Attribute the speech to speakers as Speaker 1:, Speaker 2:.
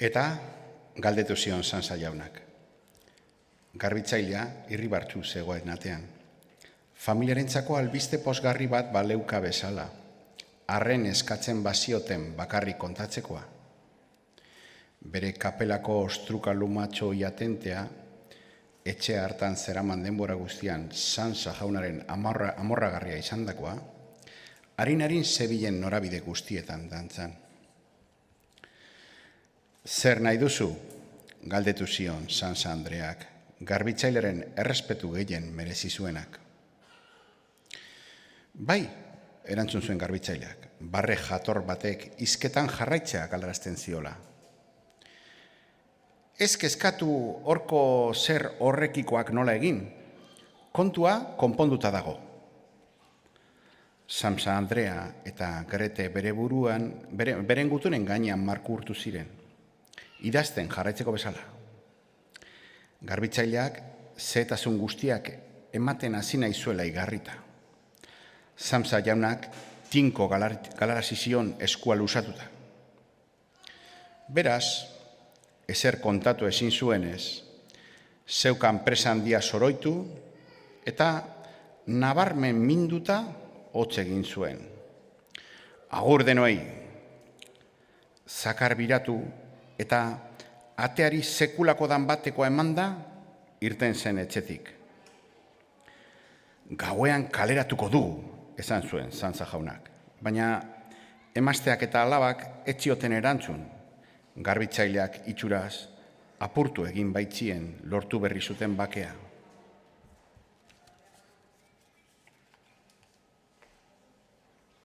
Speaker 1: Eta galdetu zion Sansa jaunak. Garbitzailea irribartsu zegoen atean. Familiarentzako albiste posgarri bat baleuka bezala, arren eskatzen bazioten bakarrik kontatzekoa. Bere kapelako ostruka lumatxo iatentea, etxe hartan zeraman denbora guztian Sansa jaunaren amorragarria izandakoa, harin zebilen norabide guztietan dantzan. Zer nahi duzu? Galdetu zion Sansa Andreak, garbitzaileren errespetu gehien merezi zuenak. Bai, erantzun zuen garbitzaileak, barre jator batek hizketan jarraitzea galarazten ziola. Ez kezkatu horko zer horrekikoak nola egin, kontua konponduta dago. Sansa Andrea eta Grete beren gutunen gainean marku urtu ziren, idazten jarraitzeko bezala. Garbitzaileak zehetasun guztiak ematen hasi nahi zuela igarrita. Sansa jaunak tinko galarazi zion eskua luzatuta. Beraz, ezer kontatu ezin zuenez, zeukan presa handia soroitu eta nabarmen minduta hotz egin zuen. Agur denoi, zakar biratu eta ateari sekulako dan bateko emanda irten zen etxetik. Gauean kaleratuko dugu, esan zuen Sansa jaunak, baina emazteak eta alabak etxioten erantzun, garbitzaileak itxuraz apurtu egin baitzien lortu berri zuten bakea.